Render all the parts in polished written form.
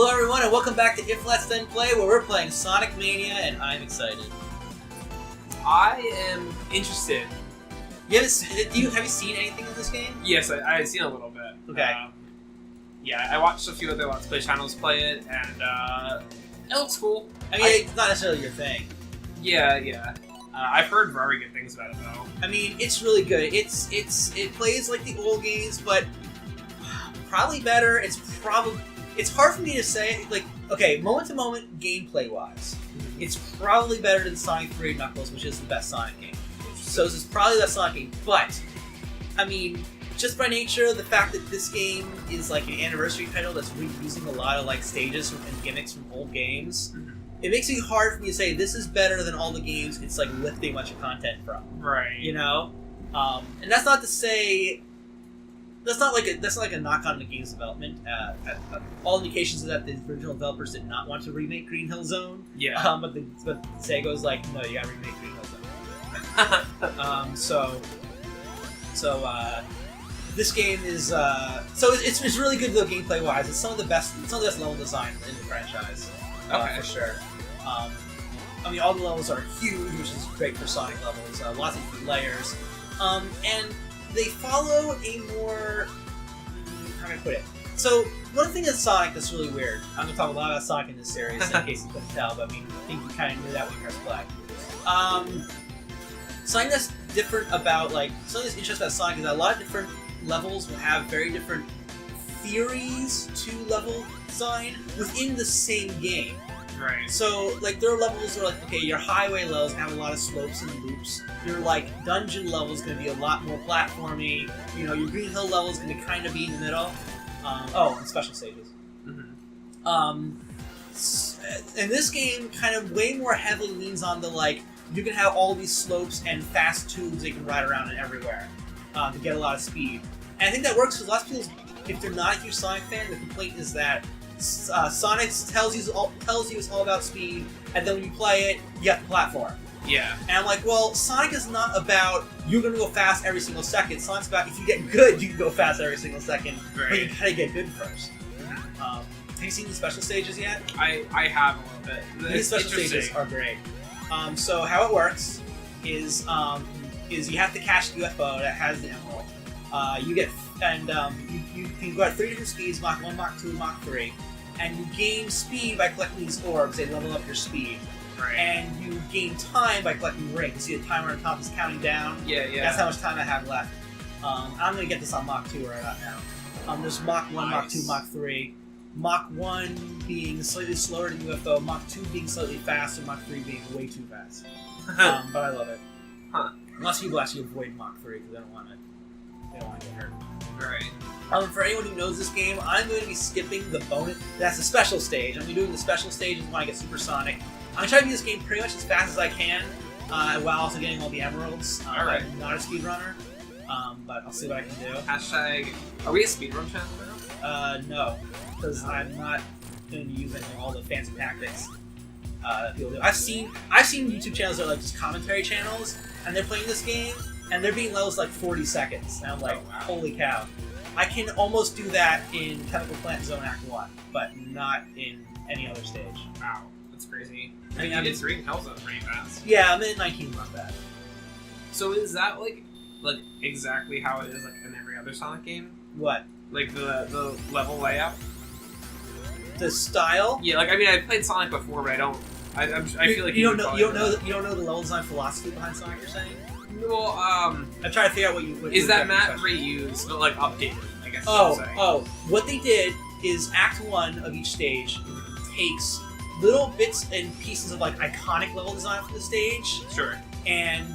Hello everyone and welcome back to If Let's Then Play, where we're playing Sonic Mania and I'm excited. I am interested. Have you seen anything of this game? Yes, I had seen a little bit. Okay. Yeah, I watched a few other Let's Play channels play it, and it looks cool. I mean, it's not necessarily your thing. Yeah. I've heard very good things about it, though. I mean, it's really good. It plays like the old games, but probably better. It's hard for me to say, like, okay, moment-to-moment gameplay-wise, it's probably better than Sonic 3 Knuckles, which is the best Sonic game. So this is probably the best Sonic game, but, I mean, just by nature, the fact that this game is like an anniversary title that's reusing a lot of like stages and gimmicks from old games, it makes it hard for me to say this is better than all the games it's like lifting a bunch of content from. Right. You know? And that's not to say... That's not like a knock on the game's development. All indications are that the original developers did not want to remake Green Hill Zone. Yeah. But Sega was like, no, you gotta remake Green Hill Zone. This game is it's really good though gameplay wise. It's some of the best level design in the franchise. Okay. For sure. I mean, all the levels are huge, which is great for Sonic levels. Lots of different layers, and they follow a more... how can I put it? So, one thing in Sonic that's really weird, I'm going to talk a lot about Sonic in this series, in case you couldn't tell, but I mean, I think you kind of knew that when you pressed play. Something that's different about, like, something that's interesting about Sonic is that a lot of different levels will have very different theories to level design within the same game. Right. So, like, there are levels that are like, okay, your highway levels have a lot of slopes and loops. Your, like, dungeon level is going to be a lot more platformy. You know, your Green Hill level is going to kind of be in the middle. And special stages. Mm-hmm. And this game kind of way more heavily leans on the, like, you can have all these slopes and fast tubes that you can ride around in everywhere to get a lot of speed. And I think that works because lots of people, if they're not a huge Sonic fan, the complaint is that Sonic tells you it's all about speed, and then when you play it, you get the platform. Yeah. And I'm like, well, Sonic is not about you're going to go fast every single second. Sonic's about if you get good, you can go fast every single second, right. But you gotta get good first. Have you seen the special stages yet? I have a little bit. These special stages are great. So how it works is you have to catch the UFO that has the emerald. You can go at 3 different speeds: Mach 1, Mach 2, Mach 3. And you gain speed by collecting these orbs. They level up your speed. Right. And you gain time by collecting rings. You see the timer on top is counting down. Yeah. That's how much time I have left. I'm going to get this on Mach 2 right about now. There's Mach 1, Mach 2, Mach 3. Mach 1 being slightly slower than UFO, Mach 2 being slightly faster, Mach 3 being way too fast. But I love it. Huh. Lots of people actually avoid Mach 3 because they don't want to get hurt. Right. For anyone who knows this game, I'm going to be skipping the bonus. That's the special stage. I'm going to be doing the special stages when I get Supersonic. I'm going to try to do this game pretty much as fast as I can, while also getting all the emeralds. Alright. I'm not a speedrunner, but I'll see what I can do. Hashtag, are we a speedrun channel now? No, because I'm not going to be using all the fancy tactics that people do. I've seen YouTube channels that are like just commentary channels, and they're playing this game, and they're beating levels like 40 seconds. And I'm like, oh, wow. Holy cow. I can almost do that in Chemical Plant Zone Act 1, but not in any other stage. Wow, that's crazy. I mean, it's Green Hill Zone pretty fast. Yeah, I'm in 19, not bad. So is that like exactly how it is like in every other Sonic game? What? Like the level layout? The style? Yeah, like I mean I played Sonic before, but I feel like you don't know the level design philosophy behind Sonic. You're saying? Well, I'm trying to figure out what is that map reused, but like updated? I guess. What they did is Act 1 of each stage takes little bits and pieces of like iconic level design for the stage, sure, and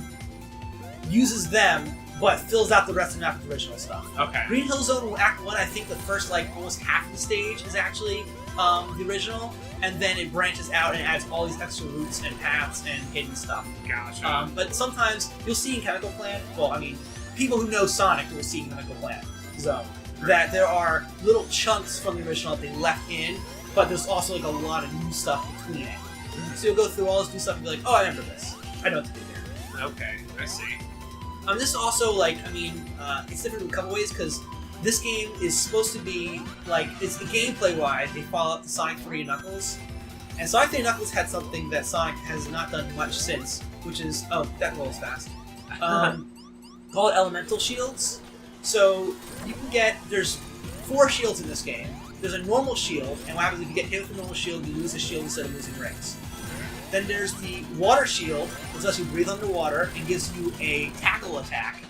uses them, but fills out the rest of the map with original stuff. Okay. Green Hill Zone Act 1, I think the first like almost half of the stage is actually the original, and then it branches out and adds all these extra routes and paths and hidden stuff. Gotcha. But sometimes you'll see in Chemical Plant, well, I mean, people who know Sonic will see in Chemical Plant Zone that there are little chunks from the original that they left in, but there's also like a lot of new stuff between it. So you'll go through all this new stuff and be like, oh, I remember this. I know what to do here. Okay, I see. This is also, like, I mean, it's different in a couple ways, because this game is supposed to be like it's gameplay wise. They follow up to Sonic 3 and Knuckles, and Sonic 3 and Knuckles had something that Sonic has not done much since, which is that rolls fast. Called elemental shields. So you can get there's 4 shields in this game. There's a normal shield, and what happens if you get hit with a normal shield, you lose the shield instead of losing rings. Then there's the water shield, which lets you breathe underwater and gives you a tackle attack.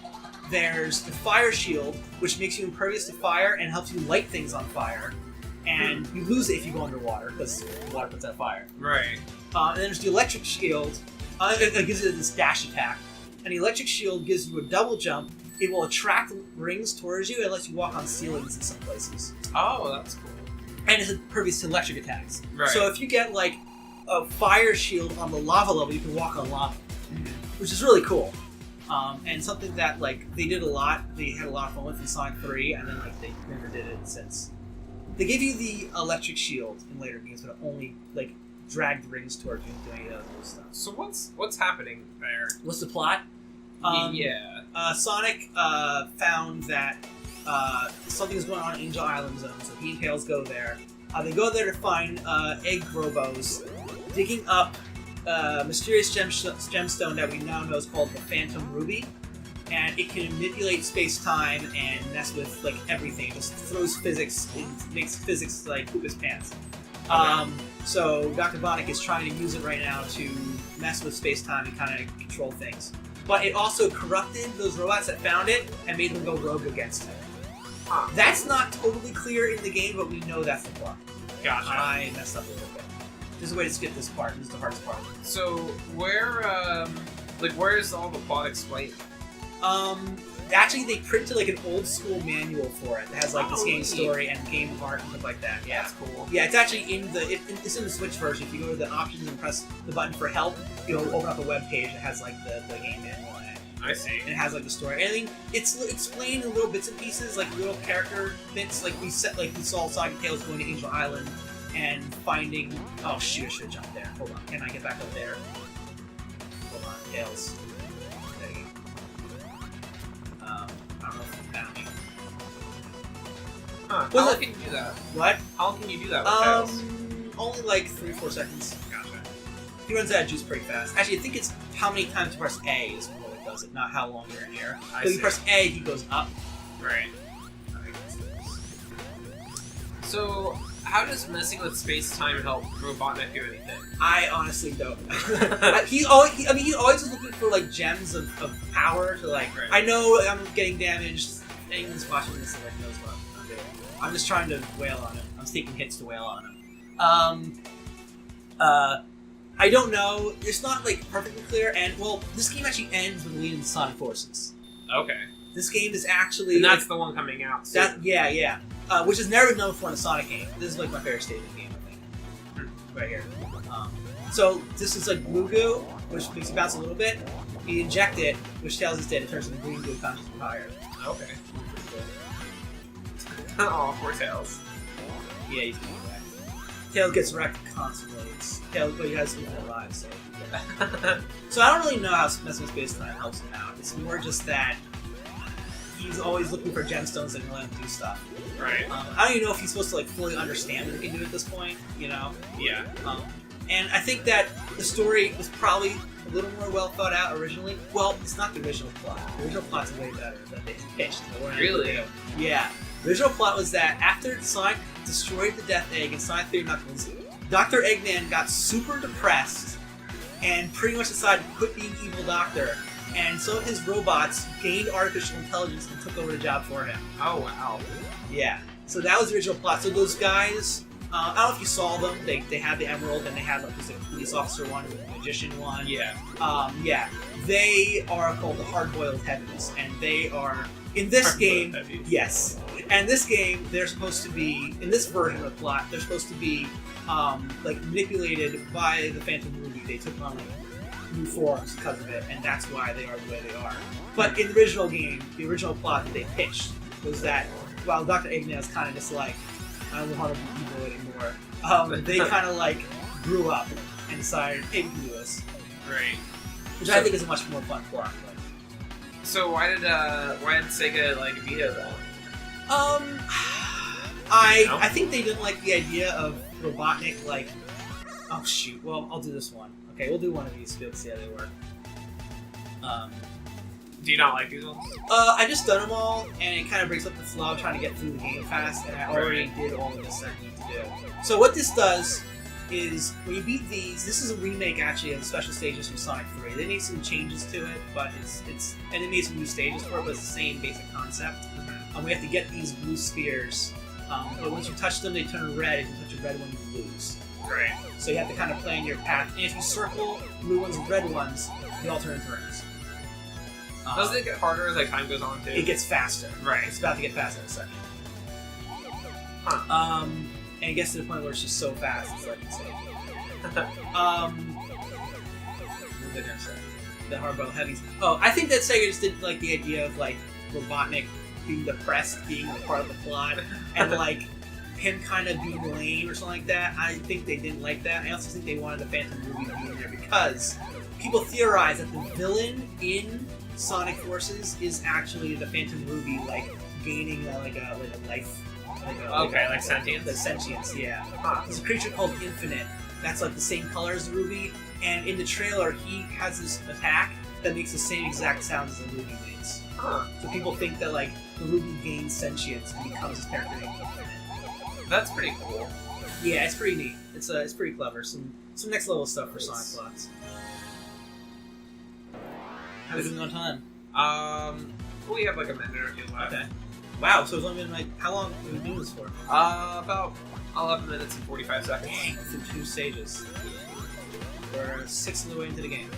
There's the fire shield, which makes you impervious to fire and helps you light things on fire. And you lose it if you go underwater, because water puts out fire. Right. And then there's the electric shield. It gives you this dash attack. And the electric shield gives you a double jump. It will attract rings towards you and lets you walk on ceilings in some places. Oh, that's cool. And it's impervious to electric attacks. Right. So if you get like a fire shield on the lava level, you can walk on lava, which is really cool. And something that like they did a lot. They had a lot of fun with in Sonic 3, and then like they never did it since. They gave you the electric shield in later games, but it only like dragged rings towards you and doing any other stuff. So what's happening there? What's the plot? Sonic found that something was going on in Angel Island Zone, so he and Tails go there. They go there to find egg robos, digging up a mysterious gemstone that we now know is called the Phantom Ruby, and it can manipulate space-time and mess with like everything. It just throws physics, it makes physics like poop his pants. So Dr. Bonnick is trying to use it right now to mess with space-time and kind of control things. But it also corrupted those robots that found it and made them go rogue against it. That's not totally clear in the game, but we know that's the plot. Gotcha. I messed up a little bit. There's a way to skip this part. This is the hardest part. So where is all the plot explained? Actually, they printed like an old school manual for it that has like this game story and game art and stuff like that. Yeah, that's cool. Yeah, it's actually it's in the Switch version. If you go to the options and press the button for help, you'll open up a web page that has like the game manual in it. I see. And it has like the story. And I think it's explained in little bits and pieces, like little character bits. Like we saw Sonic and Tails going to Angel Island and finding. Oh shoot! I should have jumped there. Hold on. Can I get back up there? Hold on, Tails. There you go. I don't know if you found me. Huh. How long can you do that? What? How long can you do that with Tails? Only like 3 or 4 seconds. Gotcha. He runs out of juice pretty fast. Actually, I think it's how many times you press A is what it does it, not how long you're in air. So you press A, he goes up. Right. So, how does messing with space-time help Robotnik do anything? I honestly don't. He always is looking for like gems of power to like. Right. I know I'm getting damaged. Anyone who's watching this like knows what I'm doing. I'm just trying to wail on him. I'm taking hits to wail on him. I don't know. It's not like perfectly clear. And well, this game actually ends with leading the Sonic Forces. Okay. This game is actually. And that's the one coming out soon. Yeah. Which is never been known for in a Sonic game. This is like my favorite state of the game, I think. Right here. So this is like blue goo, which makes you bounce a little bit. You inject it, which tells us that it turns into green goo conscious of fire. Okay. Oh, poor Tails. Yeah, he's getting wrecked. Tails gets wrecked constantly. But he has infinite lives, so. So I don't really know how messing with space-time helps him out. It's more just that he's always looking for gemstones that can let him do stuff. Right. I don't even know if he's supposed to like fully understand what he can do at this point, you know? Yeah. And I think that the story was probably a little more well thought out originally. Well, it's not the original plot. The original plot's way better than they pitched. Really? Yeah. The original plot was that after Sonic destroyed the Death Egg in Sonic 3 Knuckles, Dr. Eggman got super depressed and pretty much decided to quit being evil doctor. And some of his robots gained artificial intelligence and took over the job for him. Oh, wow. Yeah. So that was the original plot. So those guys, I don't know if you saw them. They had the Emerald, and they had like just a police officer one, and a magician one. Yeah. Yeah. They are called the Hard Boiled Heavies, and they are in this game. Yes. And this game, they're supposed to be in this version of the plot. They're supposed to be like manipulated by the Phantom Ruby. They took on like new forms because of it, and that's why they are the way they are. But in the original game, the original plot that they pitched was that while Dr. Eggman was kind of just like, I don't want to be evil anymore, they kind of like grew up and decided, hey, we can do this. Right. Which I think is a much more fun plot. So why did Sega like veto that? I think they didn't like the idea of Robotnik, like... Oh, shoot. Well, I'll do this one. Okay, we'll do one of these to be able to see how they work. Do you not like these ones? I just done them all, and it kind of breaks up the flow of trying to get through the game fast, and I already did all of this that I need to do. So what this does is, when you beat these, this is a remake, actually, of the special stages from Sonic 3. They made some changes to it, but and they made some new stages for it, but it's the same basic concept. We have to get these blue spheres, but once you touch them, they turn red. If you touch a red one, you lose. Great. So you have to kind of plan your path, and if you circle blue ones and red ones, they all turn into rings. Doesn't it get harder as time goes on, too? It gets faster. Right. It's about to get faster in a second. Huh. And it gets to the point where it's just so fast, it's like insane. What was I gonna say? The Hard Boiled Heavies. Oh, I think that Sega just didn't like the idea of, like, Robotnik being depressed, being a part of the plot, and, like, him kind of being lame or something like that. I think they didn't like that. I also think they wanted the Phantom Ruby to be in there because people theorize that the villain in Sonic Forces is actually the Phantom Ruby, like, gaining a life. Like sentience? The sentience, yeah. There's a creature called Infinite that's like the same color as the Ruby, and in the trailer he has this attack that makes the same exact sound as the Ruby makes. So people think that, like, the Ruby gains sentience and becomes this character named Infinite. That's pretty cool. Yeah, it's pretty neat. It's pretty clever. Some next level stuff for Sonic plots. How are we doing on time? We have like a minute or two left. Okay. Wow, so it's only been like, how long have we been doing this for? About 11 minutes and 45 seconds. Dang, through 2 stages. We're 6 of the way into the game.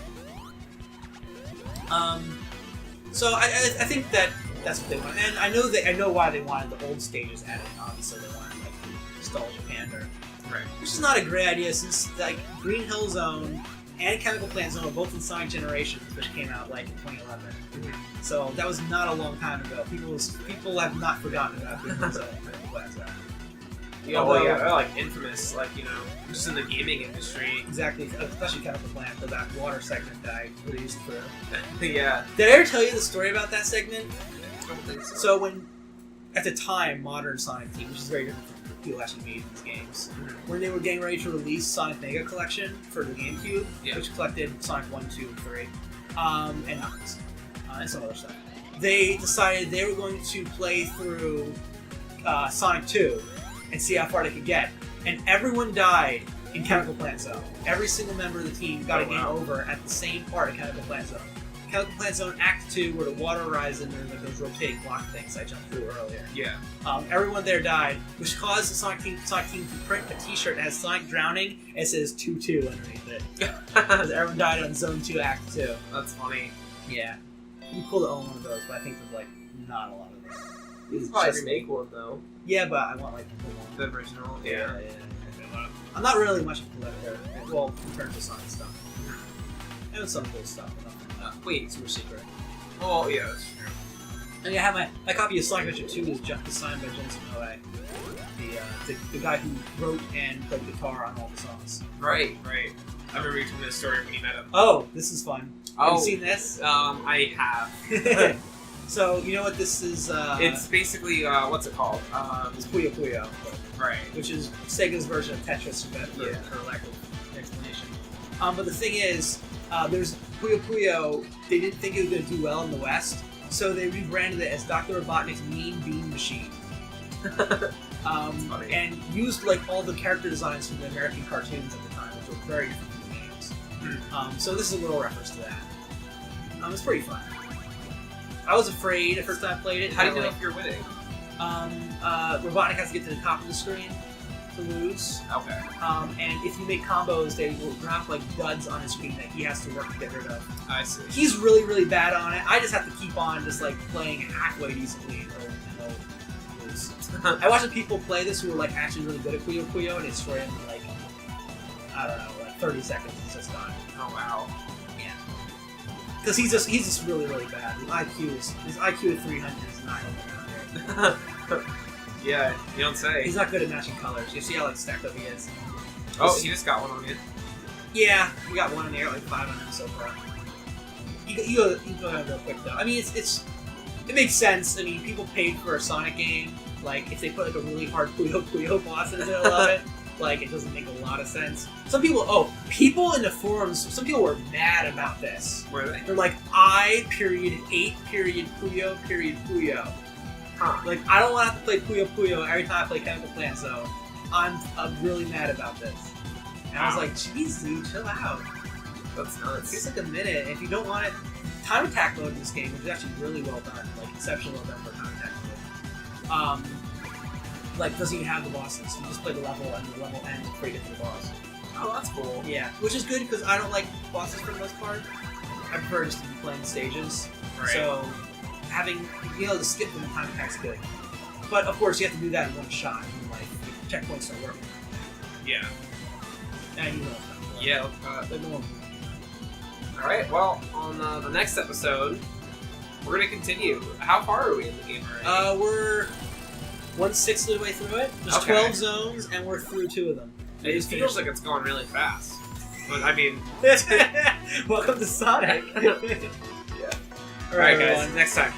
So I think that's what they want, and I know why they wanted the old stages added. Obviously, they wanted like nostalgia pander, right? Which is not a great idea since like Green Hill Zone and Chemical Plant Zone are both in Sonic Generations, which came out like in 2011. Mm-hmm. So that was not a long time ago. People have not forgotten about Green Hill Zone and Chemical Plant Zone. Yeah, well, yeah, they're like infamous, like, you know, just in the gaming industry. Exactly, especially Chemical Plant for that water segment that I really used for. Yeah. Did I ever tell you the story about that segment? I don't think so. So when, at the time, modern Sonic Team, which is very different from what people actually made these games, when they were getting ready to release Sonic Mega Collection for the GameCube, which collected Sonic 1, 2, and 3, and Knuckles, and some other stuff, they decided they were going to play through Sonic 2 and see how far they could get. And everyone died in Chemical Plant Zone. Every single member of the team got a game over at the same part of Chemical Plant Zone. Chemical Plant Zone Act 2, where the water horizon, there's like those rotating block things I jumped through earlier. Yeah. Everyone there died, which caused the Sonic team to print a t-shirt that has Sonic drowning, and it says 2-2 underneath it. Because everyone died on Zone 2, Act 2. That's funny. Yeah. It'd be cool to own one of those, but I think there's like not a lot of them. You can probably remake one though. Yeah, but I want like the original. Yeah. I'm not really much of a collector. Well, in terms of Sonic stuff. And some cool stuff. Wait, super secret. Oh yeah, that's true. And yeah, I have my copy of Sonic Adventure 2 is signed by Jensen Noe, the guy who wrote and played guitar on all the songs. Right. I remember you told me the story when you met him. Oh, this is fun. Have you seen this? I have. So, you know what this is? It's basically, what's it called? It's Puyo Puyo. Right. Which is Sega's version of Tetris, for lack of explanation. But the thing is, there's Puyo Puyo, they didn't think it was going to do well in the West, so they rebranded it as Dr. Robotnik's Mean Bean Machine. And used like all the character designs from the American cartoons at the time, which were very different from the games. So this is a little reference to that. It's pretty fun. I was afraid the first time I played it. How do you know if you're winning? Robotnik has to get to the top of the screen to lose. Okay. And if you make combos, they will drop like duds on his screen that he has to work to get rid of. I see. He's really, really bad on it. I just have to keep on just like playing halfway decently and he'll lose. I watched people play this who were like actually really good at Puyo Puyo and they destroy him in like, I don't know, like 30 seconds. It's just done. Oh wow. Because he's just really, really bad. His IQ of 300 is not down there. Yeah, you don't say. He's not good at matching colors. You see how like stacked up he is. Oh, he just got one on you. Yeah, we got one in there, like 5 on him so far. You go down real quick though. I mean, it's it makes sense. I mean, people paid for a Sonic game. Like, if they put like a really hard Puyo boss in the middle of it, like, it doesn't make a lot of sense. People in the forums, some people were mad about this. Were they? They're like, I period 8 period Puyo period Puyo. Huh. Like, I don't want to have to play Puyo Puyo every time I play Chemical Plant Zone. I'm really mad about this. And I was like, jeez, dude, chill out. That's nuts. It's like a minute. If you don't want it, time attack mode in this game, which is actually really well done, like exceptional well done for time attack mode. Like, doesn't even have the bosses. You just play the level and the level ends before you get to the boss. Oh, that's cool. Yeah, which is good because I don't like bosses for the most part. I prefer just to be playing stages. Right. So having being able to skip them in time attack's good. But of course, you have to do that in one shot. And, like, the checkpoints don't work. Yeah. And you know. Yeah. They're normal. All right. Well, on the next episode, we're gonna continue. How far are we in the game already? We're 1/6 of the way through it. There's Okay. 12 zones, and we're through 2 of them. It feels like it's going really fast. But I mean, Welcome to Sonic. yeah. All All right, guys. everyone. Next time.